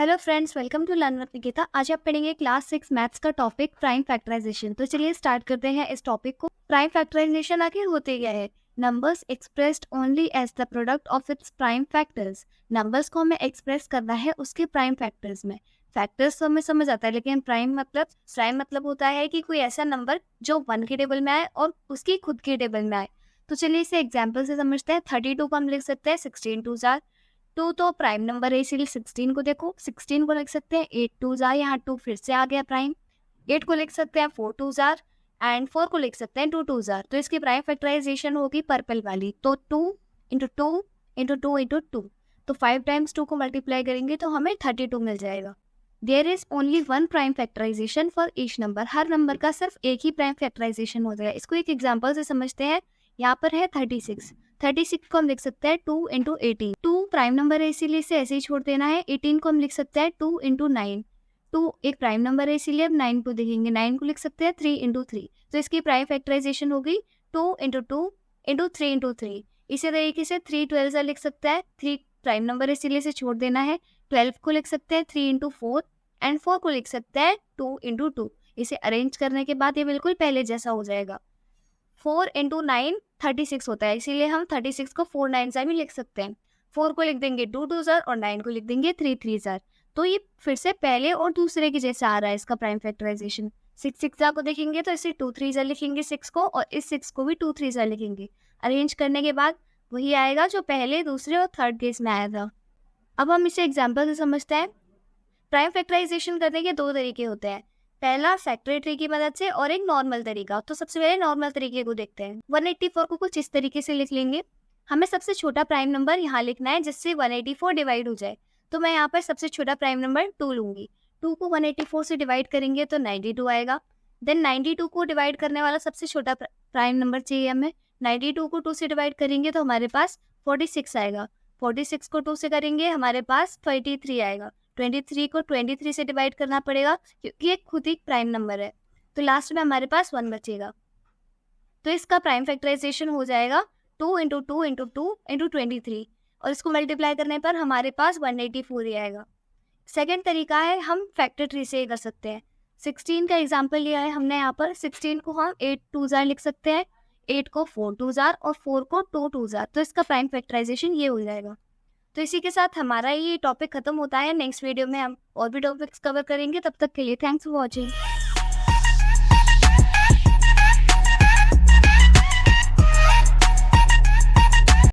Hello friends, welcome to learn with Nikita. आज आप पढ़ेंगे क्लास 6 मैथ्स का टॉपिक प्राइम फैक्टराइजेशन। तो चलिए स्टार्ट करते हैं इस टॉपिक को। प्राइम फैक्टराइजेशन आखिर होते क्या है? Numbers expressed only as the product of its prime factors. Numbers को हमें एक्सप्रेस करना है उसके प्राइम फैक्टर्स में। फैक्टर्स तो हमें समझ आता है, लेकिन प्राइम मतलब होता है कि कोई ऐसा नंबर जो 1 के टेबल में आए और उसकी खुद के टेबल में आए। तो चलिए इसे एग्जाम्पल से समझते हैं। 32 को हम लिख सकते हैं 16 टू जार। 2 तो प्राइम नंबर है, इसीलिए 16 को देखो, 16 को लिख सकते हैं 8 टू जार, यहाँ 2 फिर से आ गया प्राइम। 8 को लिख सकते हैं 4 टू जार एंड 4 को लिख सकते हैं 2 टू जार। तो इसकी प्राइम फैक्टराइजेशन होगी पर्पल वाली, तो 2 इंटू 2 इंटू 2 इंटू 2। तो 5 टाइम्स 2 को मल्टीप्लाई करेंगे तो हमें 32 मिल जाएगा। There is only one prime factorisation for each number. हर नंबर का सिर्फ एक ही प्राइम फैक्टराइजेशन हो जाएगा। इसको एक एग्जाम्पल से समझते हैं। यहाँ पर है 36 को हम लिख सकते हैं 2 इंटू 18। 2 प्राइम नंबर है, इसीलिए इसे ऐसे ही छोड़ देना है। 18 को हम लिख सकते हैं 2 इंटू 9। 2 एक प्राइम नंबर है, इसीलिए अब 9 को देखेंगे। 9 को लिख सकते हैं 3 इंटू 3। तो इसकी प्राइम फैक्टराइजेशन होगी 2 इंटू 2 इंटू 3 इंटू 3। इसी तरीके से 3 12 लिख सकता है। 3 प्राइम नंबर है, इसीलिए इसे छोड़ देना है। 12 को लिख सकते हैं 3 इंटू 4 एंड 4 को लिख सकते हैं 2 इंटू 2। इसे अरेंज करने के बाद ये बिल्कुल पहले जैसा हो जाएगा। 4 इंटू 9 36 होता है, इसीलिए हम 36 को 4 9 जार भी लिख सकते हैं। 4 को लिख देंगे 2 2 जार और 9 को लिख देंगे 3 3 जार। तो ये फिर से पहले और दूसरे के जैसा आ रहा है इसका प्राइम फैक्टराइजेशन। 6 6 जार को देखेंगे तो इसे 2 3 जार लिखेंगे 6 को, और इस 6 को भी 2 3 जार लिखेंगे। अरेंज करने के बाद वही आएगा जो पहले, दूसरे और थर्ड केस में आया था। अब हम इसे एग्जाम्पल से समझते हैं। प्राइम फैक्टराइजेशन करने के 2 तरीके होते हैं। पहला फैक्टर ट्री की मदद से और एक नॉर्मल तरीका। तो सबसे पहले नॉर्मल तरीके को देखते हैं। 184 को कुछ इस तरीके से लिख लेंगे। हमें सबसे छोटा प्राइम नंबर यहाँ लिखना है जिससे 184 डिवाइड हो जाए। तो मैं यहाँ पर सबसे छोटा प्राइम नंबर 2 लूंगी। 2 को 184 से डिवाइड करेंगे तो 92 आएगा। देन 92 को डिवाइड करने वाला सबसे छोटा प्राइम नंबर चाहिए हमें। 92 को 2 से डिवाइड करेंगे तो हमारे पास 46 आएगा। 46 को 2 से करेंगे हमारे पास 23 आएगा। 23 को 23 से डिवाइड करना पड़ेगा क्योंकि ये खुद ही प्राइम नंबर है। तो लास्ट में हमारे पास 1 बचेगा। तो इसका प्राइम फैक्टराइजेशन हो जाएगा 2 इंटू 2 इंटू 2 इंटू 23, और इसको मल्टीप्लाई करने पर हमारे पास 184 ही आएगा। सेकेंड तरीका है, हम फैक्टर ट्री से कर सकते हैं। 16 का एग्जाम्पल लिया है हमने यहाँ पर। 16 को हम 8 टू जार लिख सकते हैं, 8 को 4 टू जार और 4 को 2 टू जार। तो इसका प्राइम फैक्टराइजेशन ये हो जाएगा। तो इसी के साथ हमारा ये टॉपिक खत्म होता है। नेक्स्ट वीडियो में हम और भी टॉपिक्स कवर करेंगे। तब तक के लिए थैंक्स फॉर वॉचिंग।